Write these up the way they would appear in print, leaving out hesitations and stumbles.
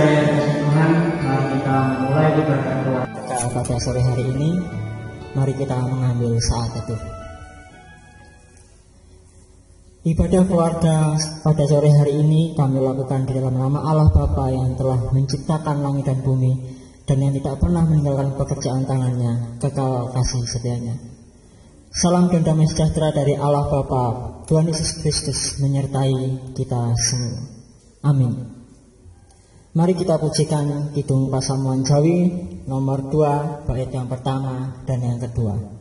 Saudara yang dikasihi Tuhan, mari kita mulai ibadah keluarga pada sore hari ini. Mari kita mengambil saat teduh. Ibadah keluarga pada sore hari ini kami lakukan di dalam nama Allah Bapa yang telah menciptakan langit dan bumi dan yang tidak pernah meninggalkan pekerjaan tangannya, kekal kasih setianya. Salam dan damai sejahtera dari Allah Bapa, Tuhan Yesus Kristus menyertai kita semua. Amin. Mari kita pujikan Kidung Pasamuan Jawi nomor 2 bait yang pertama dan yang kedua.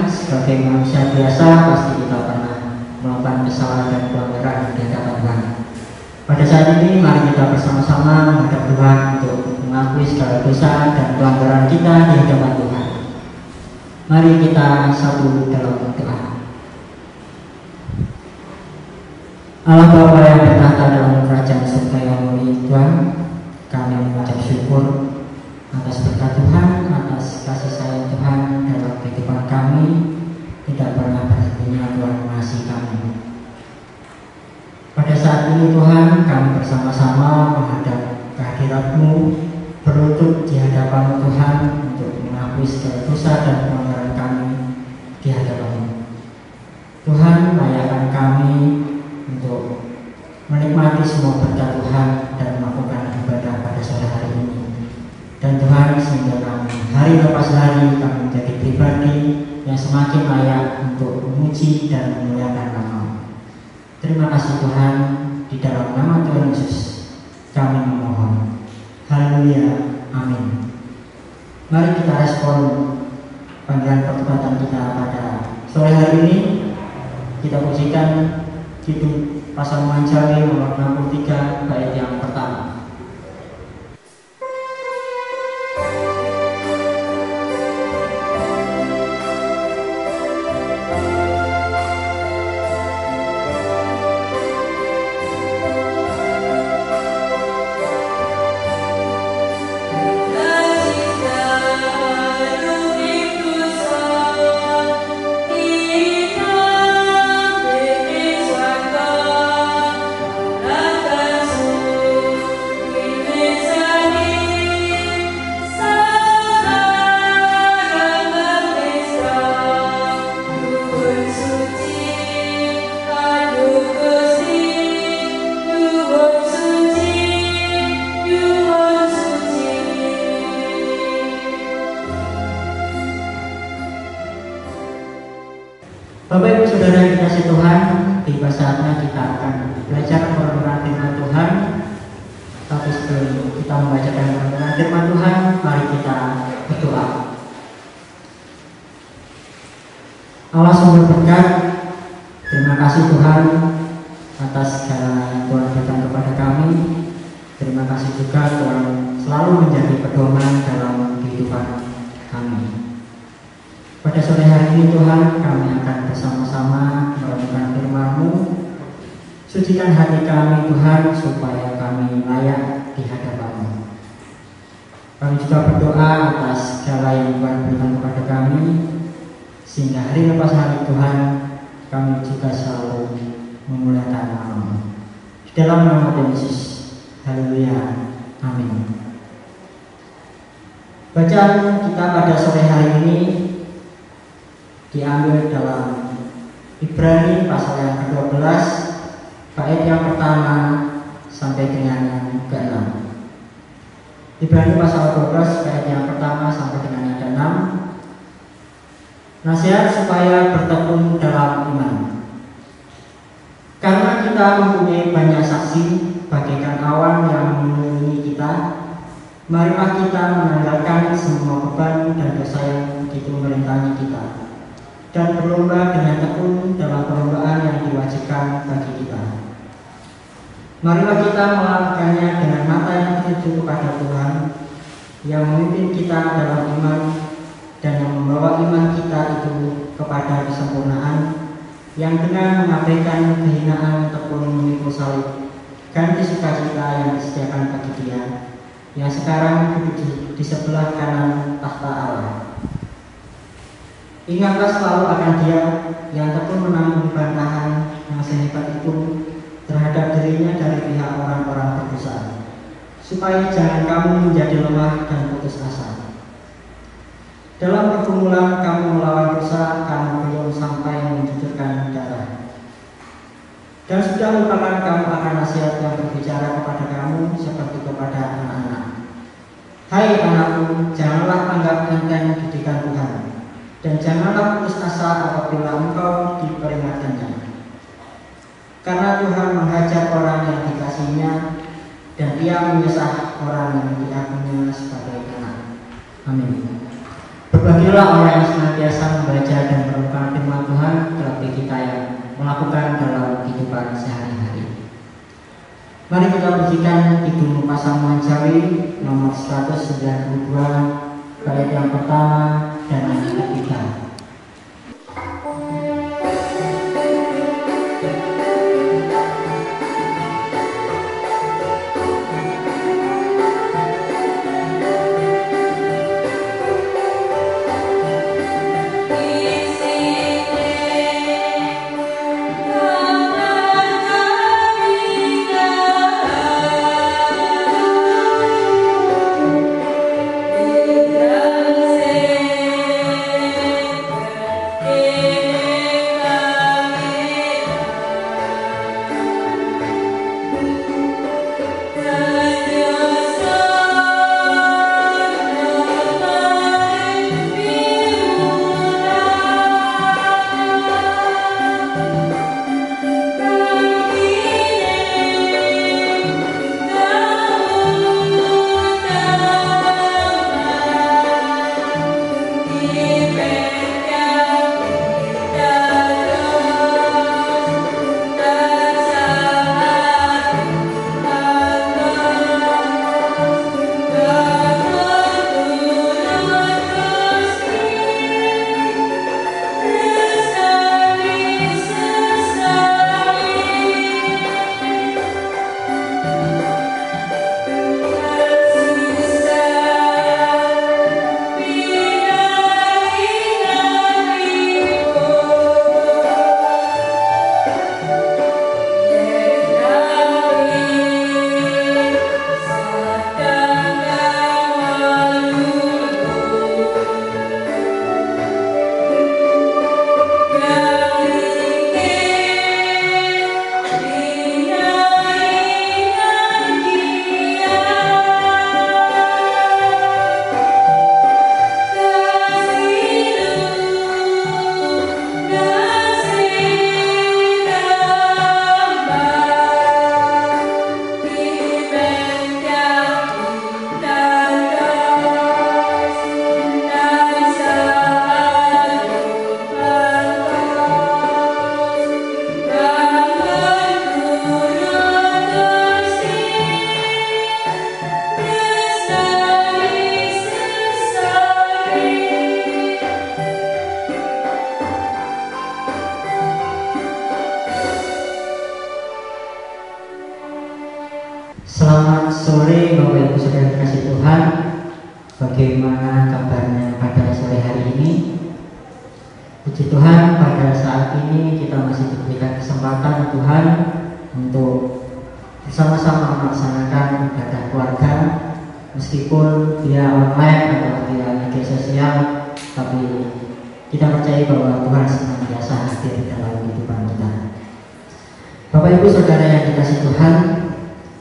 Sebagai manusia biasa, pasti kita pernah melakukan kesalahan dan pelanggaran di hadapan Tuhan. Pada saat ini, mari kita bersama-sama menghadap Tuhan untuk mengakui segala dosa dan pelanggaran kita di hadapan Tuhan. Mari kita satu dalam doa. Allah Bapa yang bertahta dalam kerajaan surga yang mulia Tuhan, kami mengucap syukur atas berkat Tuhan, atas kasih sayang Tuhan dalam kehidupan kami. Tidak pernah berhentinya Tuhan mengasihi kami. Pada saat ini Tuhan, kami bersama-sama menghadap kehadirat-Mu, berlutut di hadapan Tuhan untuk mengakui segala dosa dan pelanggaran kami di hadapan-Mu. Tuhan, layakkan kami untuk menikmati semua berkat Tuhan dan melakukan ibadah pada sore hari ini. Dan Tuhan, sehingga kami hari lepas hari kami menjadi pribadi yang semakin layak untuk memuji dan memuliakan nama-Mu. Terima kasih Tuhan, di dalam nama Tuhan Yesus kami memohon. Haleluya, amin. Mari kita respon panggilan pertobatan kita pada sore hari ini. Kita pujikan Kidung Pasamuan Jawi nomor 63 bait yang pertama. tiba saatnya kita akan belajar merenungkan firman Tuhan. Tapi sebelum kita membacakan merenungkan firman Tuhan, mari kita berdoa. Allah sumber berkat, terima kasih Tuhan atas segala yang Tuhan berikan kepada kami. Terima kasih juga Tuhan selalu menjadi pedoman dalam kehidupan kami. Pada sore hari ini Tuhan, kami akan bersama-sama merenungkan firman-Mu. Sucikan hati kami Tuhan, supaya kami layak di hadapan-Mu. Kami juga berdoa atas segala yang Tuhan berikan kepada kami, sehingga hari lepas hari Tuhan, kami juga selalu memuliakan nama-Mu. Di dalam nama Tuhan Yesus, haleluya, amin. Bacaan kita pada sore hari ini diambil dalam Ibrani pasal yang ke-12, bait yang pertama sampai dengan yang ke-6. Ibrani pasal 12 bait yang pertama sampai dengan yang ke-6. Nasihat supaya bertekun dalam iman. Karena kita mempunyai banyak saksi bagaikan awan yang mengelilingi kita, marilah kita menanggalkan semua beban dan dosa yang begitu merintangi kita, dan berlomba dengan tekun dalam perlombaan yang diwajibkan bagi kita. Marilah kita melakukannya dengan mata yang tertuju kepada Tuhan, yang memimpin kita dalam iman dan yang membawa iman kita itu kepada kesempurnaan, yang dengan mengabaikan kehinaan tekun memikul salib, ganti sukacita yang disediakan bagi Dia, yang sekarang duduk di sebelah kanan tahta Allah. Ingatlah selalu akan Dia yang tekun menanggung bantahan yang sehebat itu terhadap dirinya dari pihak orang-orang berdosa, supaya jangan kamu menjadi lemah dan putus asa. Dalam pergumulan kamu melawan dosa, kamu belum sampai mencucurkan darah. Dan sudah lupakan kamu akan nasihat yang berbicara kepada kamu seperti kepada anak-anak. Hai anakku, janganlah anggap enteng didikan Tuhan, dan janganlah putus asa apabila engkau diperingatkannya. Karena Tuhan menghajar orang yang dikasihinya, dan Dia menyesah orang yang diakuinya sebagai anak. Amin. Berbahagialah orang yang senantiasa membaca dan merenungkan firman Tuhan, terlebih kita yang melakukan dalam kehidupan sehari-hari. Mari kita pujikan Kidung Pasamuan Jawi nomor 192, bait yang pertama dan yang ketiga. Tuhan, bagaimana kabarnya pada sore hari ini? Puji Tuhan, pada saat ini kita masih diberikan kesempatan Tuhan untuk bersama-sama melaksanakan ibadah keluarga, meskipun via online atau via media sosial, tapi kita percaya bahwa Tuhan senantiasa hadir dalam kehidupan kita. Bapak Ibu Saudara yang dikasihi Tuhan,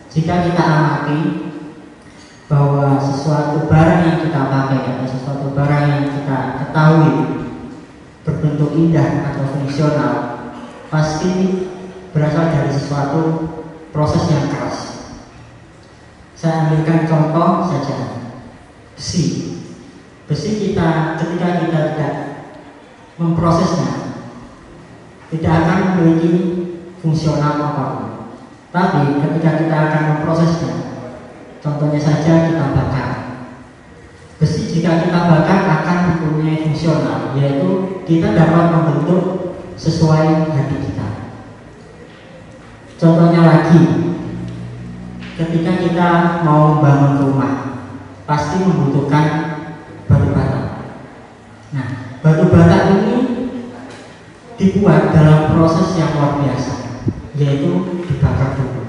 jika kita amati bahwa sesuatu barang yang kita pakai atau sesuatu barang yang kita ketahui berbentuk indah atau fungsional, pasti berasal dari sesuatu proses yang keras. Saya ambilkan contoh saja, besi. Besi kita ketika kita tidak memprosesnya, tidak akan memiliki fungsional apapun. Tapi ketika kita akan memprosesnya, contohnya saja kita bakar. Besi jika kita bakar akan mempunyai fungsional, yaitu kita dapat membentuk sesuai hati kita. Contohnya lagi, ketika kita mau membangun rumah, pasti membutuhkan batu bata. Nah, batu bata ini dibuat dalam proses yang luar biasa, yaitu dibakar dulu.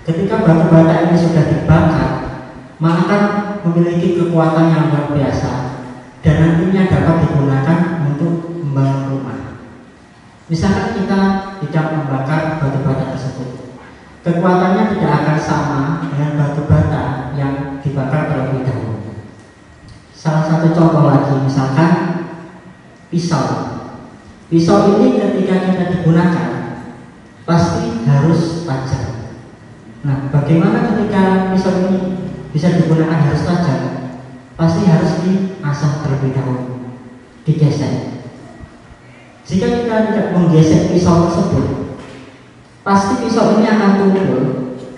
Ketika batu bata ini sudah dibakar, maka akan memiliki kekuatan yang luar biasa dan nantinya dapat digunakan untuk membangun rumah. Misalkan kita tidak membakar batu bata tersebut, kekuatannya tidak akan sama dengan batu bata yang dibakar terlebih dahulu. Salah satu contoh lagi, misalkan pisau. Pisau ini ketika kita digunakan pasti harus tajam. Nah, bagaimana ketika pisau ini bisa digunakan harus tajam? Pasti harus diasah terlebih dahulu, digesek. Jika kita tidak menggesek pisau tersebut, pasti pisau ini akan tumpul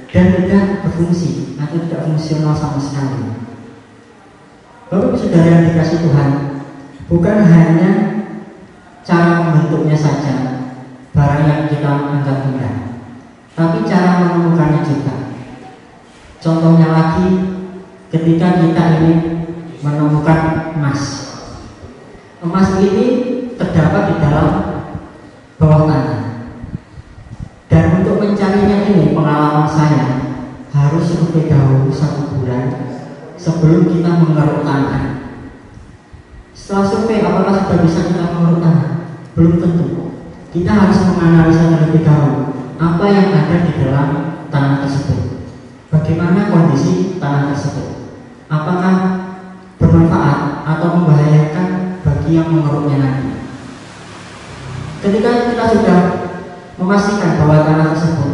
dan tidak berfungsi atau tidak fungsional sama sekali. Bapak Ibu Saudara yang dikasihi Tuhan, bukan hanya cara membentuknya saja barang yang kita anggap indah, tapi cara menemukannya juga. Contohnya lagi, ketika kita ingin menemukan emas. Emas ini terdapat di dalam bawah tanah. Dan untuk mencarinya ini, pengalaman saya harus lebih dahulu 1 bulan sebelum kita mengeruk tanah. Setelah survei apakah sudah bisa kita mengeruk tanah? Belum tentu. Kita harus menganalisa terlebih dahulu apa yang ada di dalam tanah tersebut. Bagaimana kondisi tanah tersebut? Apakah bermanfaat atau membahayakan bagi yang mengeruknya nanti? Ketika kita sudah memastikan bahwa tanah tersebut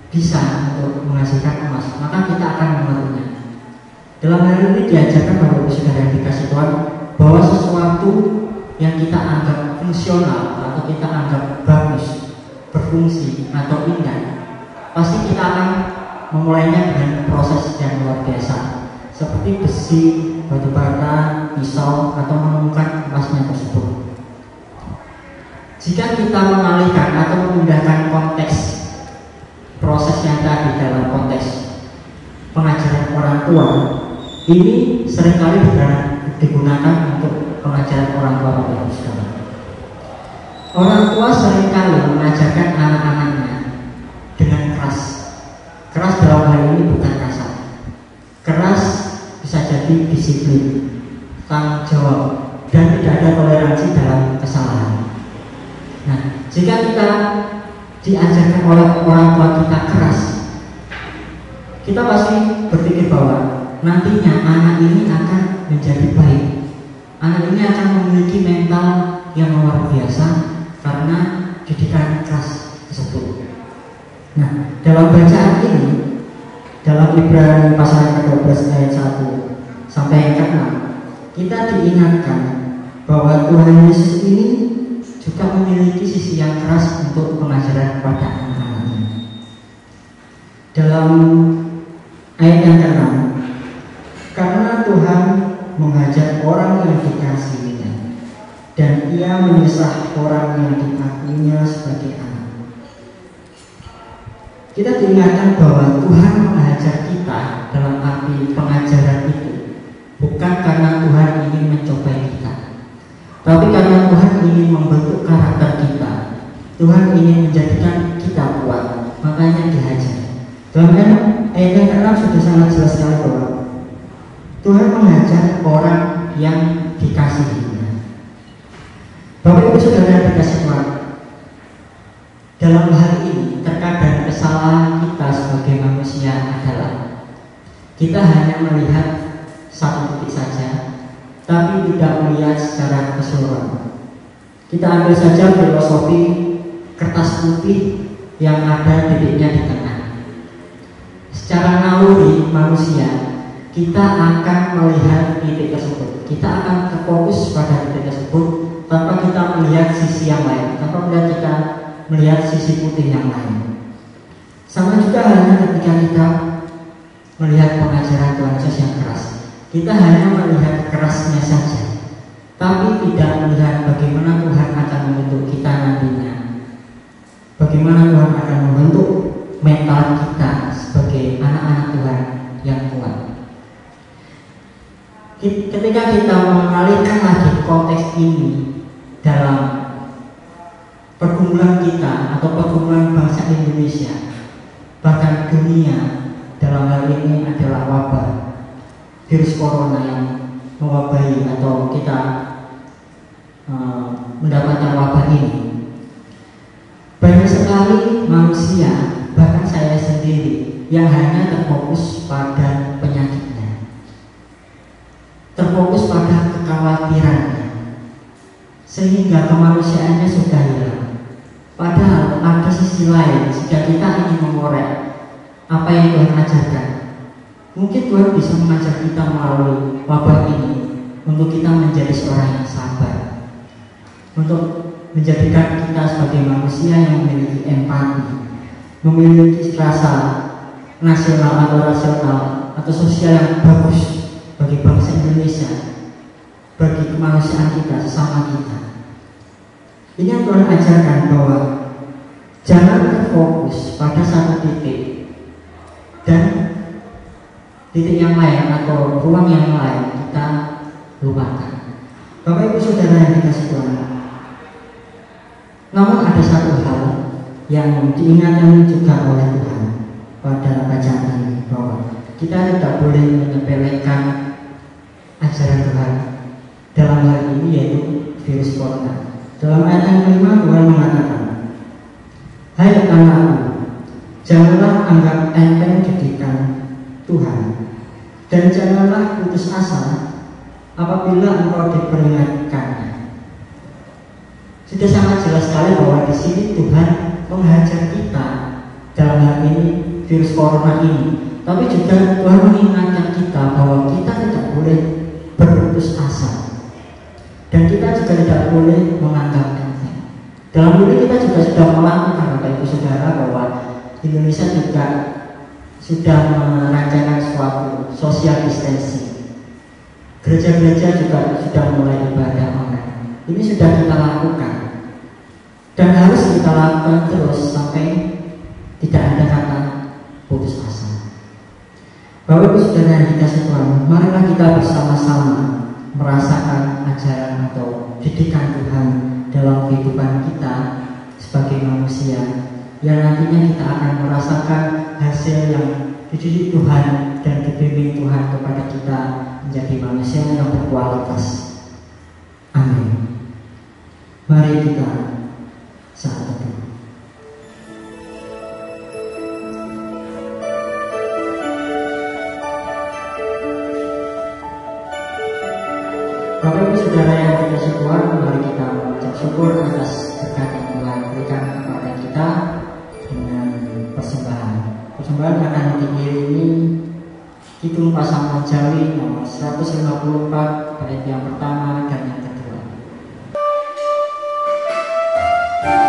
bisa untuk menghasilkan emas, maka kita akan mengeruknya. Dalam hal ini diajarkan Bapak Ibu Saudara yang dikasihi Tuhan, bahwa sesuatu yang kita anggap fungsional atau kita anggap bagus, berfungsi atau indah, pasti kita akan memulainya dengan proses yang luar biasa, seperti besi, batu bata, pisau, atau menemukan emasnya tersebut. Jika kita mengalihkan atau memindahkan konteks proses yang tadi dalam konteks pengajaran orang tua, ini seringkali digunakan untuk pengajaran orang tua Bapak Ibu Saudara. Orang tua seringkali mengajarkan anak-anaknya dengan keras. Keras dalam hal ini bukan kasar. Keras bisa jadi disiplin, tanggung jawab, dan tidak ada toleransi dalam kesalahan. Nah, jika kita diajarkan oleh orang tua kita keras, kita pasti berpikir bahwa nantinya anak ini akan menjadi baik. Anak ini akan memiliki mental yang luar biasa karena didikan keras tersebut. Nah, dalam bacaan ini, dalam Ibrani pasal ke-12 ayat 1 sampai ayat 6, kita diingatkan bahwa Tuhan Yesus ini juga memiliki sisi yang keras untuk pengajaran kepada anak-anaknya. Dalam ayat yang ke-6, karena Tuhan menghajar orang yang dikasihinya, dan Ia menyesah orang yang diakuinya sebagai anak. Kita diingatkan bahwa Tuhan menghajar kita dalam arti pengajaran ingin membentuk karakter kita. Tuhan ingin menjadikan kita kuat, makanya dihajar. Dalam ayat yang ke-6 sudah sangat jelas sekali bahwa Tuhan mengajar orang yang dikasihinya. Bapak Ibu Saudara yang dikasihi Tuhan, dalam hal ini terkadang kesalahan kita sebagai manusia adalah kita hanya melihat satu titik saja, tapi tidak melihat secara keseluruhan. Kita ambil saja filosofi kertas putih yang ada titiknya di tengah. Secara naluri manusia, kita akan melihat titik tersebut. Kita akan terfokus pada titik tersebut tanpa kita melihat sisi yang lain, tanpa kita melihat sisi putih yang lain. Sama juga halnya ketika kita melihat pengajaran Tuhan Yesus yang keras. Kita hanya melihat kerasnya saja, tapi tidak melihat bagaimana Tuhan akan membentuk kita nantinya. Bagaimana Tuhan akan membentuk mental kita sebagai anak-anak Tuhan yang kuat. Ketika kita mengalihkan lagi konteks ini dalam pergumulan kita atau pergumulan bangsa Indonesia, bahkan dunia, dalam hal ini adalah wabah virus corona yang mewabahi atau kita mendapatkan wabah ini. Banyak sekali manusia, bahkan saya sendiri, yang hanya terfokus pada penyakitnya, terfokus pada kekhawatirannya, sehingga kemanusiaannya sudah hilang. Padahal ada sisi lain, jika kita ingin mengorek apa yang Tuhan ajarkan, mungkin Tuhan bisa mengajar kita melalui wabah ini untuk kita menjadi seorang yang sabar, untuk menjadikan kita sebagai manusia yang memiliki empati, memiliki rasa nasional atau rasional atau sosial yang bagus bagi bangsa Indonesia, bagi kemanusiaan kita, sesama kita. Ini yang Tuhan ajarkan, bahwa jangan terfokus pada satu titik dan titik yang lain atau ruang yang lain kita lupakan. Bapak Ibu Saudara yang dikasihi Tuhan, namun ada satu hal yang diingatkan juga oleh Tuhan pada bacaan ini, bahwa kita tidak boleh menyepelekan ajaran Tuhan dalam hal ini, yaitu virus corona. Dalam ayat yang kelima Tuhan mengatakan, "Hai anak-anakku, janganlah anggap enteng didikan Tuhan, dan janganlah putus asa apabila engkau diperingatkannya." Sudah sangat jelas sekali bahwa di sini Tuhan menghajar kita dalam hal ini virus corona ini, tapi juga Tuhan mengingatkan kita bahwa kita tidak boleh berputus asa, dan kita juga tidak boleh menganggap enteng. Dalam ini kita juga sudah melakukan, Bapak Ibu Saudara, bahwa Indonesia juga sudah merancangkan suatu social distancing. Gereja-gereja juga sudah mulai ibadah online. Ini sudah kita lakukan, dan harus kita lakukan terus sampai tidak ada kata putus asa. Bapak Ibu Saudara yang dikasihi Tuhan, marilah kita bersama-sama merasakan ajaran atau didikan Tuhan dalam kehidupan kita sebagai manusia, yang nantinya kita akan merasakan hasil yang dididik Tuhan dan dibimbing Tuhan kepada kita menjadi manusia yang berkualitas. Amin. Mari kita saat teduh. Bapak Ibu Saudara yang dikasihi Tuhan, mari kita mengucap syukur atas berkat yang Tuhan berikan kepada kita dengan persembahan. Persembahan akan diiringi Kidung Pasaman Jawi nomor 154 bait yang pertama dan yang kedua. Terima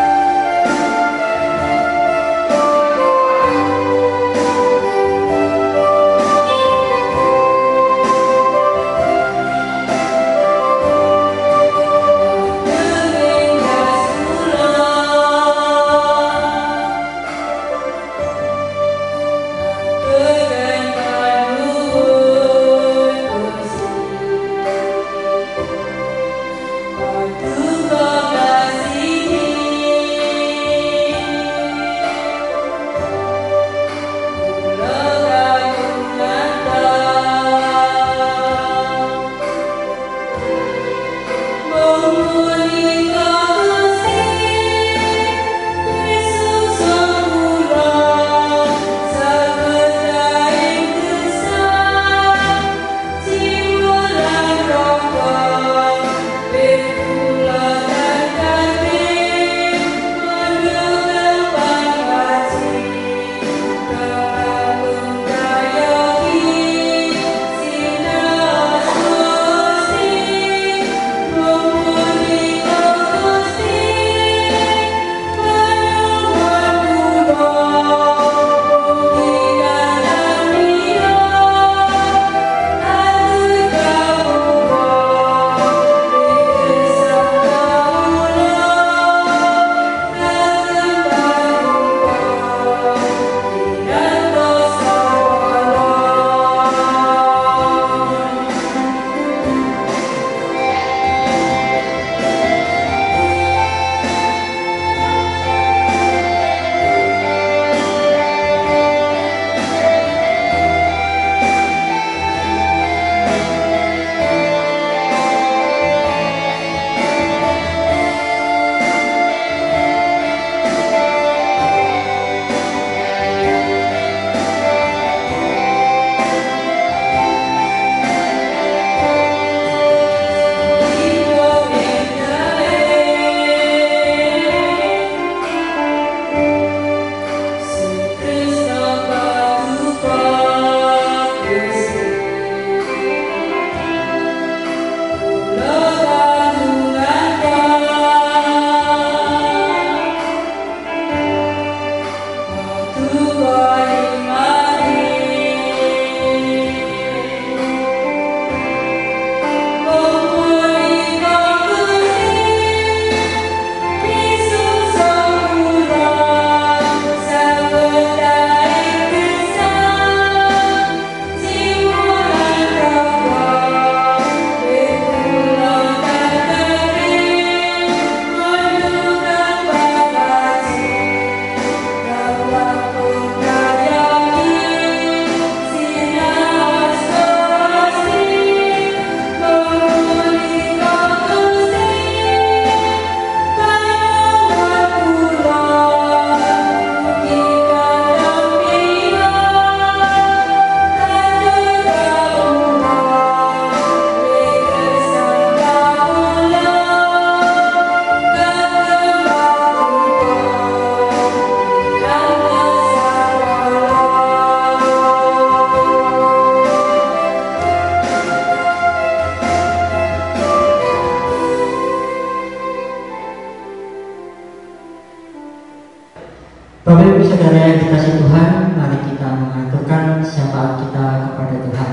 Bapak Ibu Saudara yang dikasihi Tuhan, mari kita mengaturkan syafaat kita kepada Tuhan.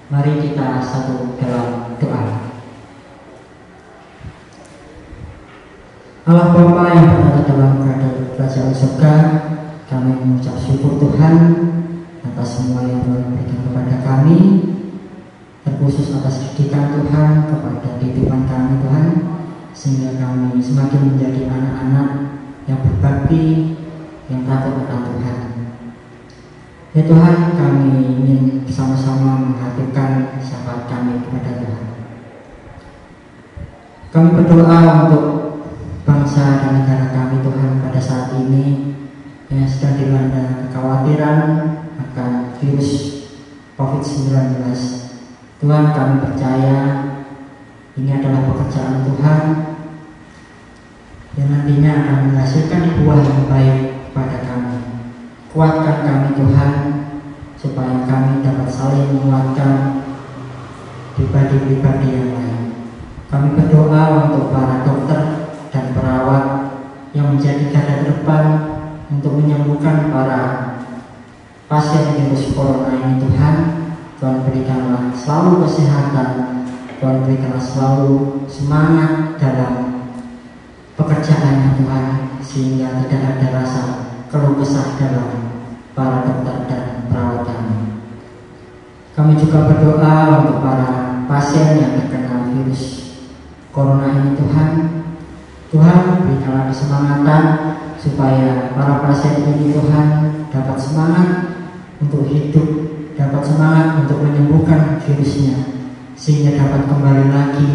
Mari kita satu dalam doa. Allah Bapa yang berada dalam kerajaan surga, kami mengucap syukur Tuhan atas semua yang Tuhan berikan kepada kami, terkhusus atas didikan Tuhan kepada kehidupan kami Tuhan, sehingga kami semakin menjadi anak-anak yang berbakti, yang takut akan Tuhan. Ya Tuhan, kami ingin bersama-sama menghaturkan syafaat kami kepada Tuhan. Kami berdoa untuk bangsa dan negara kami Tuhan pada saat ini yang sedang dilanda kekhawatiran akan virus COVID-19. Tuhan, kami percaya ini adalah pekerjaan Tuhan yang nantinya akan menghasilkan buah yang baik pada kami. Kuatkan kami Tuhan, supaya kami dapat saling menguatkan pribadi-pribadi yang lain. Kami berdoa untuk para dokter dan perawat yang menjadi garda depan untuk menyembuhkan para pasien virus corona ini Tuhan. Tuhan berikanlah selalu kesehatan, Tuhan berikanlah selalu semangat dalam pekerjaannya Tuhan, sehingga tidak ada rasa keluh kesah dalam para dokter dan perawat kami. Kami juga berdoa untuk para pasien yang terkena virus corona ini Tuhan. Tuhan, berikanlah kesemangatan supaya para pasien ini Tuhan dapat semangat untuk hidup, dapat semangat untuk menyembuhkan virusnya, sehingga dapat kembali lagi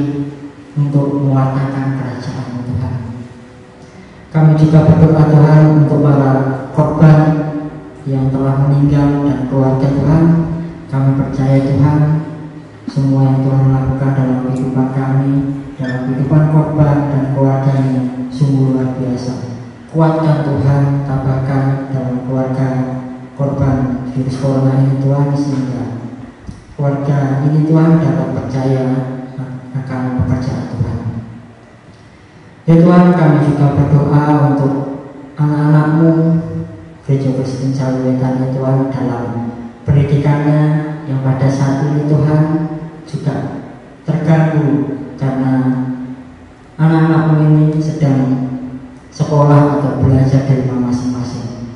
untuk mewartakan kerajaan Tuhan. Kami juga berdoa Tuhan untuk para korban yang telah meninggal dan keluarga Tuhan. Kami percaya Tuhan, semua yang Tuhan lakukan dalam kehidupan kami, dalam kehidupan korban dan keluarganya sungguh luar biasa. Kuatkan Tuhan, tambahkan dalam keluarga korban virus corona ini Tuhan, sehingga keluarga ini Tuhan dapat percaya akan pekerjaan Tuhan. Ya Tuhan, kami juga berdoa untuk anak-anak-Mu Gereja Kristen Jawiwetan ya Tuhan, dalam pendidikannya yang pada saat ini Tuhan juga terganggu karena anak-anak-Mu ini sedang sekolah atau belajar dari rumah masing-masing.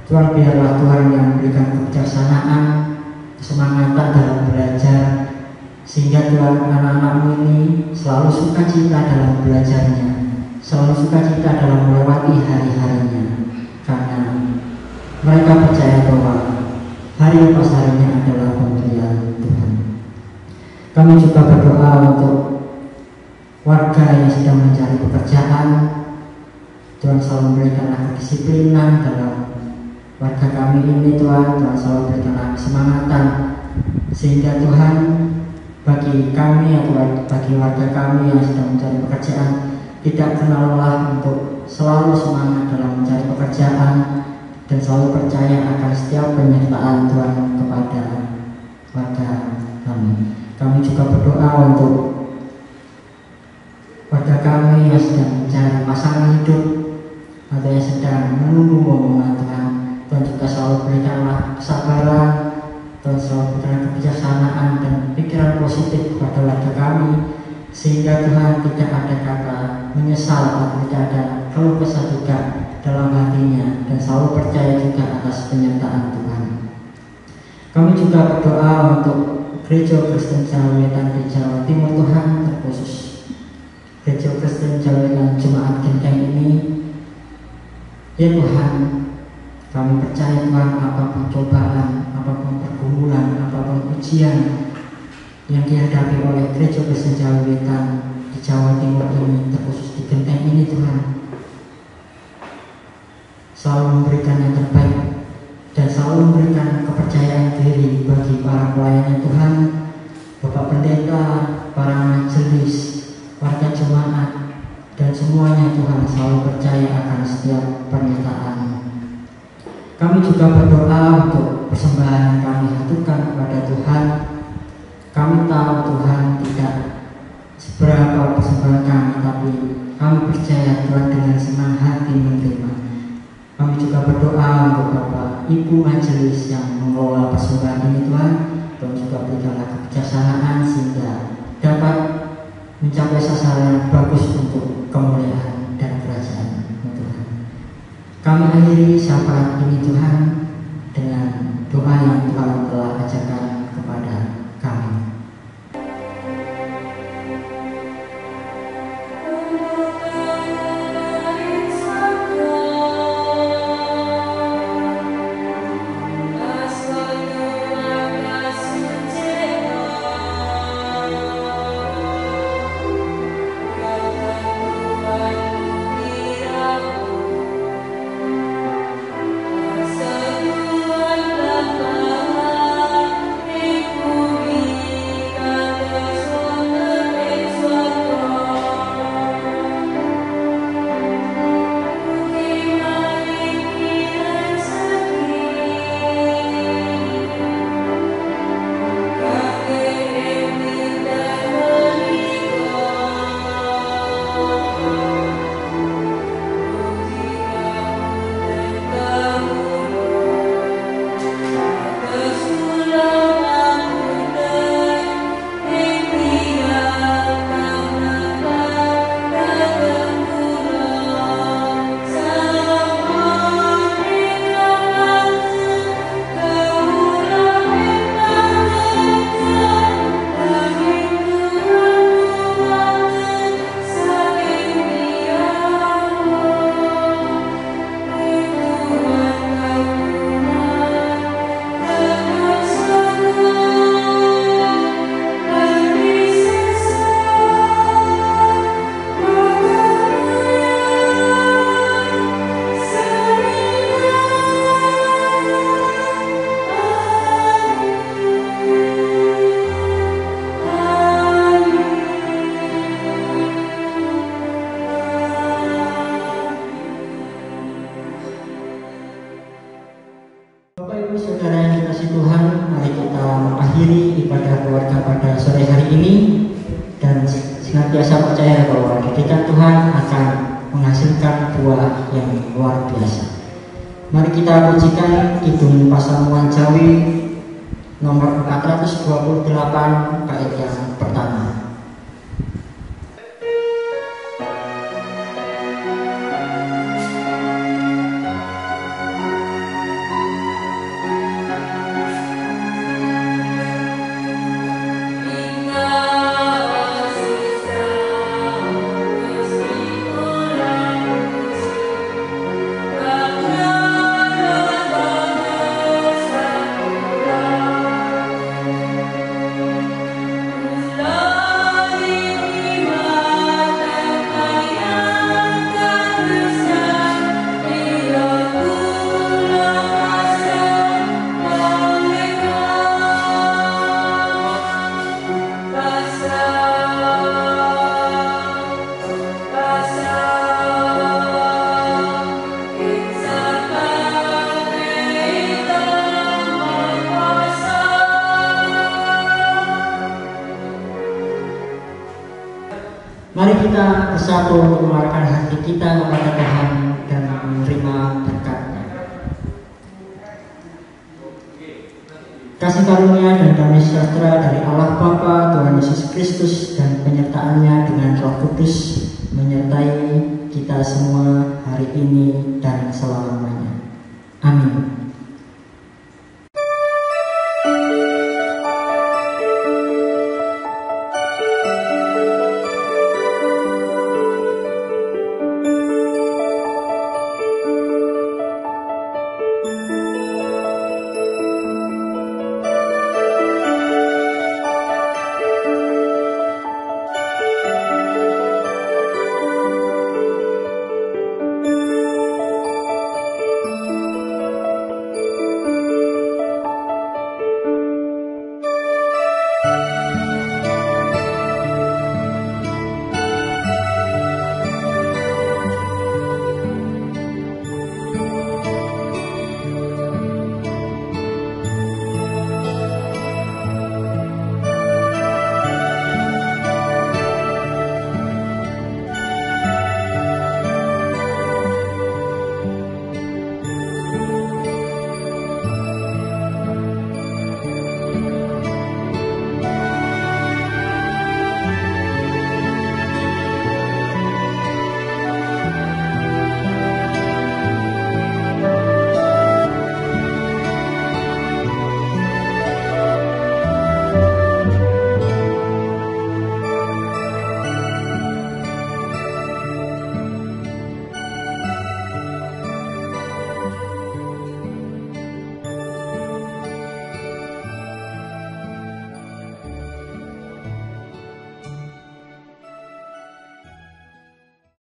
Tuhan, biarlah Tuhan yang memberikan kebijaksanaan, kesemangatan dalam belajar, sehingga Tuhan anak-anak-Mu ini selalu sukacita dalam belajarnya, selalu sukacita dalam melewati hari-harinya, karena mereka percaya bahwa hari lepas harinya adalah pemberian Tuhan. Kami juga berdoa untuk warga yang sedang mencari pekerjaan. Tuhan selalu memberikan kedisiplinan dalam warga kami ini Tuhan. Tuhan selalu berikan kesemangatan, sehingga Tuhan bagi kami atau bagi warga kami yang sedang mencari pekerjaan tidak kenal lelah untuk selalu semangat dalam mencari pekerjaan dan selalu percaya akan setiap penyertaan Tuhan kepada warga kami. Kami juga berdoa untuk warga kami yang sedang mencari pasangan hidup atau yang sedang menunggu momongan Tuhan. Tuhan juga selalu berikanlah kesabaran, Tuhan selalu berikan kebijaksanaan dan pikiran positif kepada warga kami, sehingga Tuhan tidak ada kata menyesal atau tidak ada keluh kesah juga dalam hatinya, dan selalu percaya juga atas penyertaan Tuhan. Kami juga berdoa untuk Gereja Kristen Jawiwetan di Jawa Timur Tuhan, terkhusus Gereja Kristen Jawiwetan Jemaat Genteng ini. Ya Tuhan, kami percaya Tuhan, apapun cobaan, apapun pergumulan, apapun ujian yang dihadapi oleh Gereja Kristen Jawiwetan di Jawa Timur ini, terkhusus di Genteng ini Tuhan, selalu memberikan yang terbaik dan selalu memberikan kepercayaan diri bagi para pelayan Tuhan, Bapak Pendeta, para majelis, warga jemaat, dan semuanya Tuhan selalu percaya akan setiap pernyataan. Kami juga berdoa untuk persembahan yang kami haturkan kepada Tuhan. Kami tahu Tuhan tidak seberapa persembahan kami, tapi kami percaya Tuhan dengan senang hati menerima. Kami juga yang mengelola persembahan ini Tuhan. Tuhan juga berikanlah kebijaksanaan sehingga dapat mencapai sasaran yang bagus untuk kemuliaan dan kerajaan Tuhan. Kami akhiri sapaan ini Tuhan dengan doa yang Tuhan telah ajarkan kepada kami. Saudara yang dikasihi Tuhan, mari kita mengakhiri ibadah keluarga pada sore hari ini dan senantiasa percaya bahwa didikan Tuhan akan menghasilkan buah yang luar biasa. Mari kita pujikan Kidung Pasamuan Jawi nomor 428 bait yang pertama. Mari kita bersatu untuk mengarahkan hati kita kepada Tuhan dan menerima berkat-Nya. Kasih karunia dan damai sejahtera dari Allah Bapa, Tuhan Yesus Kristus, dan penyertaan-Nya dengan Roh Kudus menyertai kita semua hari ini dan selamanya.